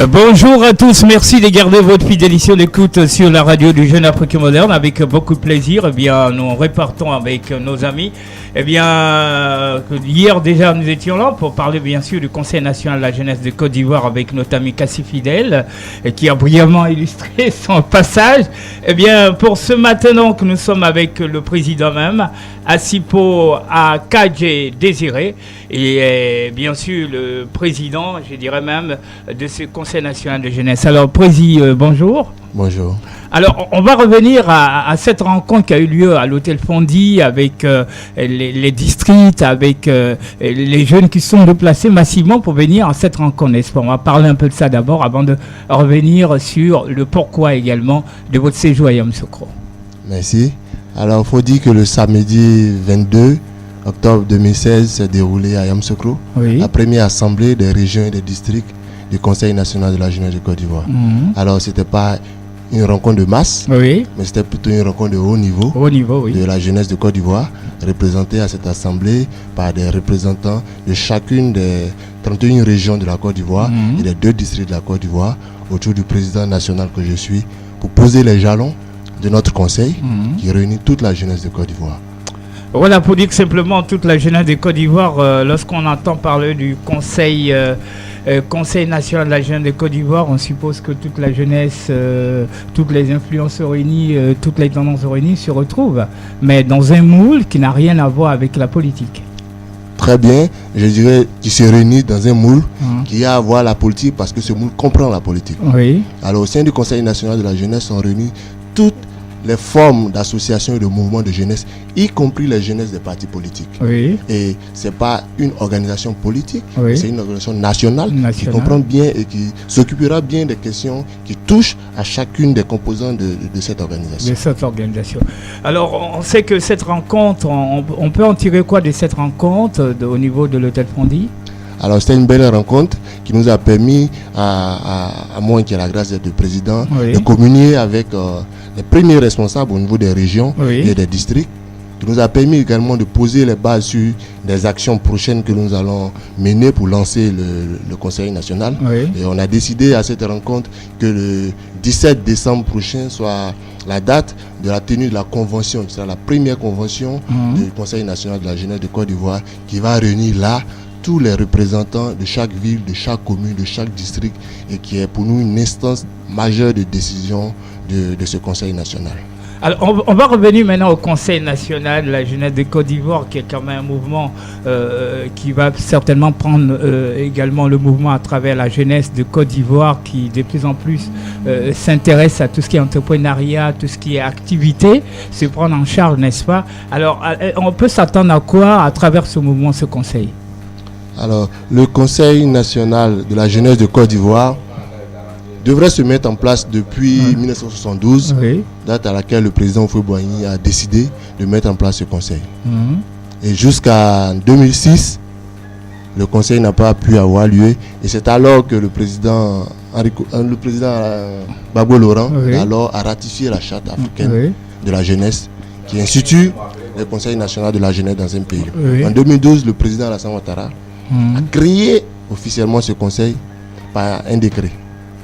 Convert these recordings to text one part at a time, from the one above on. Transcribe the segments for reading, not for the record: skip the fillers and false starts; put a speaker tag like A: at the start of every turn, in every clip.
A: Bonjour à tous, merci de garder votre fidélité d'écoute sur la radio du Jeune Africain Moderne avec beaucoup de plaisir. Eh bien, nous repartons avec nos amis. Eh bien, hier déjà nous étions là pour parler bien sûr du Conseil national de la jeunesse de Côte d'Ivoire avec notre ami Kassi Fidèle qui a brillamment illustré son passage. Eh bien, pour ce matin donc, nous sommes avec le président même, Asipo Akadje Désiré, et bien sûr le président, je dirais même, de ce Conseil national de jeunesse. Alors, Président, bonjour.
B: Bonjour.
A: Alors, on va revenir à cette rencontre qui a eu lieu à l'hôtel Fondi avec les districts, avec les jeunes qui sont déplacés massivement pour venir à cette rencontre, n'est-ce pas? On va parler un peu de ça d'abord avant de revenir sur le pourquoi également de votre séjour à Yamoussoukro.
B: Merci. Alors, il faut dire que le samedi 22 octobre 2016 s'est déroulé à Yamoussoukro, la première assemblée des régions et des districts du Conseil national de la jeunesse de Côte d'Ivoire. Alors, ce n'était pas une rencontre de masse, mais c'était plutôt une rencontre de haut niveau, de la jeunesse de Côte d'Ivoire, représentée à cette assemblée par des représentants de chacune des 31 régions de la Côte d'Ivoire et des 2 districts de la Côte d'Ivoire, autour du président national que je suis, pour poser les jalons de notre conseil qui réunit toute la jeunesse de Côte d'Ivoire.
A: Voilà, pour dire que simplement toute la jeunesse de Côte d'Ivoire, lorsqu'on entend parler du Conseil national de la jeunesse de Côte d'Ivoire, on suppose que toute la jeunesse, toutes les influences réunies, toutes les tendances réunies se retrouvent, mais dans un moule qui n'a rien à voir avec la politique.
B: Très bien, je dirais qu'ils se réunissent dans un moule qui a à voir la politique parce que ce moule comprend la politique. Alors au sein du Conseil national de la jeunesse sont réunis toutes les formes d'associations et de mouvements de jeunesse, y compris les jeunesses des partis politiques. Et ce n'est pas une organisation politique, c'est une organisation nationale qui comprend bien et qui s'occupera bien des questions qui touchent à chacune des composantes de cette organisation.
A: Alors, on sait que cette rencontre, on peut en tirer quoi de cette rencontre au niveau de l'hôtel Fondi?
B: Alors c'était une belle rencontre qui nous a permis, à moi qui ai la grâce d'être le président, de communier avec les premiers responsables au niveau des régions et des districts, qui nous a permis également de poser les bases sur des actions prochaines que nous allons mener pour lancer le Conseil national. Et on a décidé à cette rencontre que le 17 décembre prochain soit la date de la tenue de la convention, qui sera la première convention du Conseil national de la jeunesse de Côte d'Ivoire, qui va réunir là tous les représentants de chaque ville, de chaque commune, de chaque district, et qui est pour nous une instance majeure de décision de ce Conseil national.
A: Alors, on va revenir maintenant au Conseil national de la jeunesse de Côte d'Ivoire, qui est quand même un mouvement qui va certainement prendre également le mouvement à travers la jeunesse de Côte d'Ivoire, qui de plus en plus s'intéresse à tout ce qui est entrepreneuriat, tout ce qui est activité, se prendre en charge, n'est-ce pas? Alors, on peut s'attendre à quoi à travers ce mouvement, ce Conseil?
B: Alors, le Conseil national de la jeunesse de Côte d'Ivoire devrait se mettre en place depuis 1972, date à laquelle le président Houphouët-Boigny a décidé de mettre en place ce conseil. Et jusqu'à 2006, le conseil n'a pas pu avoir lieu. Et c'est alors que le président Gbagbo Laurent a ratifié la charte africaine de la jeunesse qui institue le Conseil national de la jeunesse dans un pays. En 2012, le président Alassane Ouattara a créé officiellement ce conseil par un décret.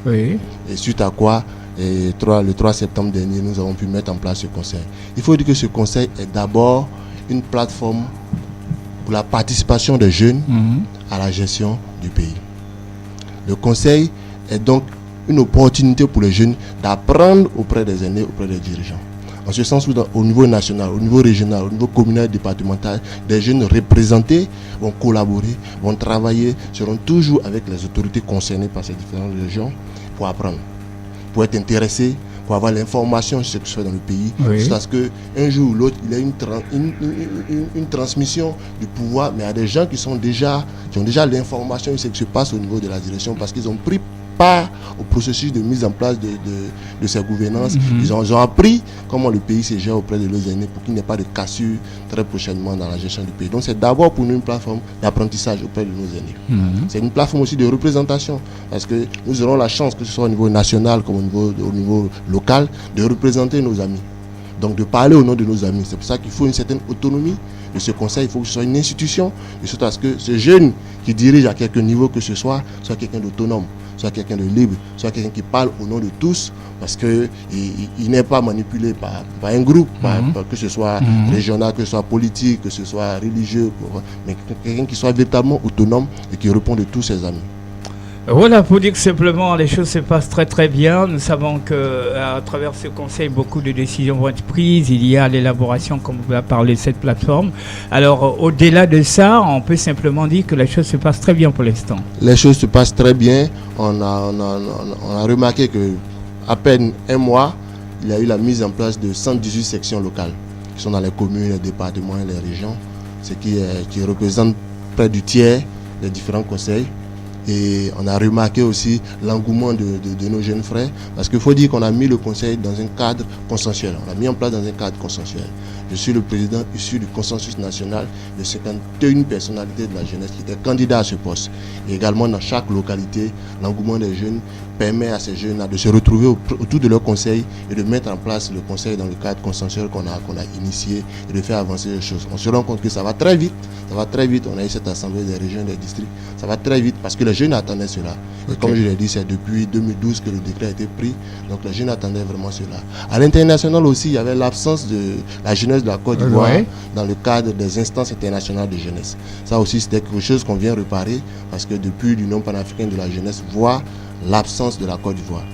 B: Et suite à quoi, le 3 septembre dernier, nous avons pu mettre en place ce conseil. Il faut dire que ce conseil est d'abord une plateforme pour la participation des jeunes à la gestion du pays. Le conseil est donc une opportunité pour les jeunes d'apprendre auprès des aînés, auprès des dirigeants. En ce sens où au niveau national, au niveau régional, au niveau communal, départemental, des jeunes représentés vont collaborer, vont travailler, seront toujours avec les autorités concernées par ces différentes régions pour apprendre, pour être intéressés, pour avoir l'information sur ce qui se fait dans le pays, jusqu'à ce qu'un jour ou l'autre, il y ait une transmission du pouvoir, mais à des gens qui ont déjà l'information de ce qui se passe au niveau de la direction, parce qu'ils ont pris part au processus de mise en place de ces gouvernances. Ils ont appris comment le pays se gère auprès de leurs aînés pour qu'il n'y ait pas de cassure très prochainement dans la gestion du pays. Donc c'est d'abord pour nous une plateforme d'apprentissage auprès de nos aînés. C'est une plateforme aussi de représentation, parce que nous aurons la chance, que ce soit au niveau national comme au niveau local, de représenter nos amis. Donc de parler au nom de nos amis. C'est pour ça qu'il faut une certaine autonomie de ce conseil. Il faut que ce soit une institution, de sorte à ce que ce jeune qui dirige à quelque niveau que ce soit quelqu'un d'autonome, soit quelqu'un de libre, soit quelqu'un qui parle au nom de tous, parce qu'il n'est pas manipulé par un groupe, que ce soit régional, que ce soit politique, que ce soit religieux, mais quelqu'un qui soit véritablement autonome et qui répond de tous ses amis.
A: Voilà, pour dire que simplement les choses se passent très très bien. Nous savons qu'à travers ce conseil, beaucoup de décisions vont être prises. Il y a l'élaboration, comme vous avez parlé, de cette plateforme. Alors, au-delà de ça, on peut simplement dire que les choses se passent très bien pour l'instant.
B: Les choses se passent très bien. On a remarqué qu'à peine un mois, il y a eu la mise en place de 118 sections locales qui sont dans les communes, les départements et les régions, ce qui représente près du tiers des différents conseils. Et on a remarqué aussi l'engouement de nos jeunes frères, parce qu'il faut dire qu'on a mis le conseil dans un cadre consensuel. On l'a mis en place dans un cadre consensuel. Je suis le président issu du consensus national de 51 personnalités de la jeunesse qui étaient candidats à ce poste. Et également dans chaque localité, l'engouement des jeunes permet à ces jeunes de se retrouver autour de leur conseil et de mettre en place le conseil dans le cadre consensuel qu'on a initié et de faire avancer les choses. On se rend compte que ça va très vite. Ça va très vite. On a eu cette assemblée des régions et des districts. Ça va très vite parce que les jeunes attendaient cela. Et comme je l'ai dit, c'est depuis 2012 que le décret a été pris. Donc les jeunes attendaient vraiment cela. À l'international aussi, il y avait l'absence de la jeunesse de la Côte d'Ivoire dans le cadre des instances internationales de jeunesse. Ça aussi, c'était quelque chose qu'on vient réparer parce que depuis l'Union panafricaine de la jeunesse voit l'absence de la Côte d'Ivoire.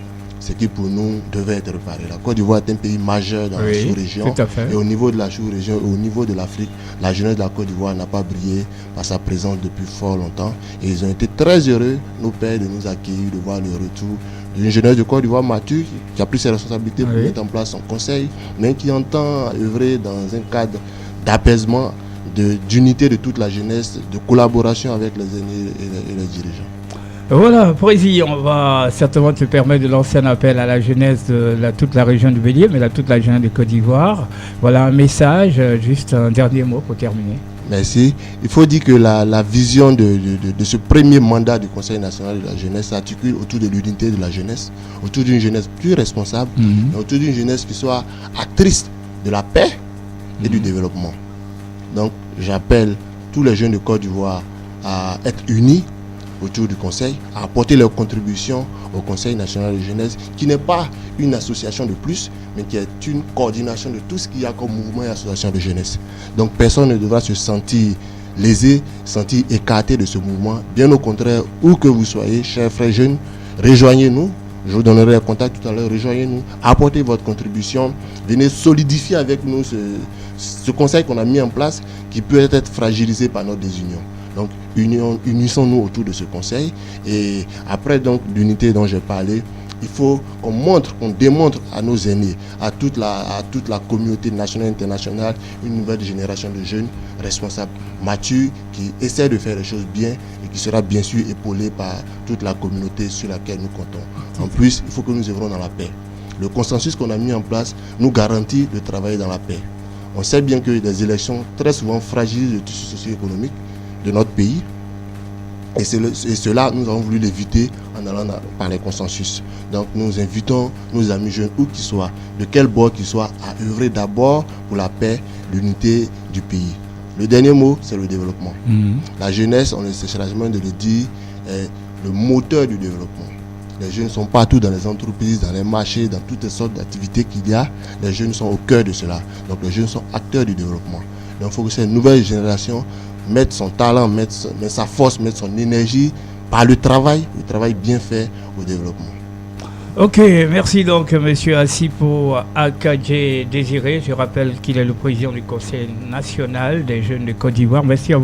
B: Ce qui pour nous devait être réparé. La Côte d'Ivoire est un pays majeur dans la sous-région. Et au niveau de la sous-région, au niveau de l'Afrique, la jeunesse de la Côte d'Ivoire n'a pas brillé par sa présence depuis fort longtemps. Et ils ont été très heureux, nos pères, de nous accueillir, de voir le retour d'une jeunesse de Côte d'Ivoire mature qui a pris ses responsabilités pour mettre en place son conseil, mais qui entend œuvrer dans un cadre d'apaisement, d'unité de toute la jeunesse, de collaboration avec les aînés et les dirigeants.
A: Voilà, Président, on va certainement te permettre de lancer un appel à la jeunesse de toute la région du Bélier, mais à toute la jeunesse de Côte d'Ivoire. Voilà un message, juste un dernier mot pour terminer.
B: Merci. Il faut dire que la vision de ce premier mandat du Conseil national de la jeunesse s'articule autour de l'unité de la jeunesse, autour d'une jeunesse plus responsable, et autour d'une jeunesse qui soit actrice de la paix et du développement. Donc, j'appelle tous les jeunes de Côte d'Ivoire à être unis autour du Conseil, à apporter leur contribution au Conseil national de jeunesse, qui n'est pas une association de plus, mais qui est une coordination de tout ce qu'il y a comme mouvement et association de jeunesse. Donc personne ne devra se sentir lésé, sentir écarté de ce mouvement. Bien au contraire, où que vous soyez, chers frères jeunes, rejoignez-nous. Je vous donnerai le contact tout à l'heure. Rejoignez-nous, apportez votre contribution, venez solidifier avec nous ce conseil qu'on a mis en place, qui peut être fragilisé par notre désunion. Donc, unissons-nous autour de ce conseil. Et après donc l'unité dont j'ai parlé, il faut qu'on démontre à nos aînés, à toute la communauté nationale et internationale, une nouvelle génération de jeunes responsables, matures, qui essaient de faire les choses bien et qui sera bien sûr épaulée par toute la communauté sur laquelle nous comptons. En plus, il faut que nous œuvrons dans la paix. Le consensus qu'on a mis en place nous garantit de travailler dans la paix. On sait bien que les élections très souvent fragilisent le tissu socio-économique de notre pays. Et cela, nous avons voulu l'éviter en allant par les consensus. Donc nous invitons nos amis jeunes, où qu'ils soient, de quel bord qu'ils soient, à œuvrer d'abord pour la paix, l'unité du pays. Le dernier mot, c'est le développement. La jeunesse, on ne cessera jamais de le dire, est le moteur du développement. Les jeunes sont partout dans les entreprises, dans les marchés, dans toutes les sortes d'activités qu'il y a. Les jeunes sont au cœur de cela. Donc les jeunes sont acteurs du développement. Donc il faut que cette nouvelle génération mettre son talent, mettre sa force, mettre son énergie par le travail bien fait au développement.
A: Ok, merci donc Monsieur Asipo Akadje Désiré. Je rappelle qu'il est le président du Conseil national des jeunes de Côte d'Ivoire. Merci à vous.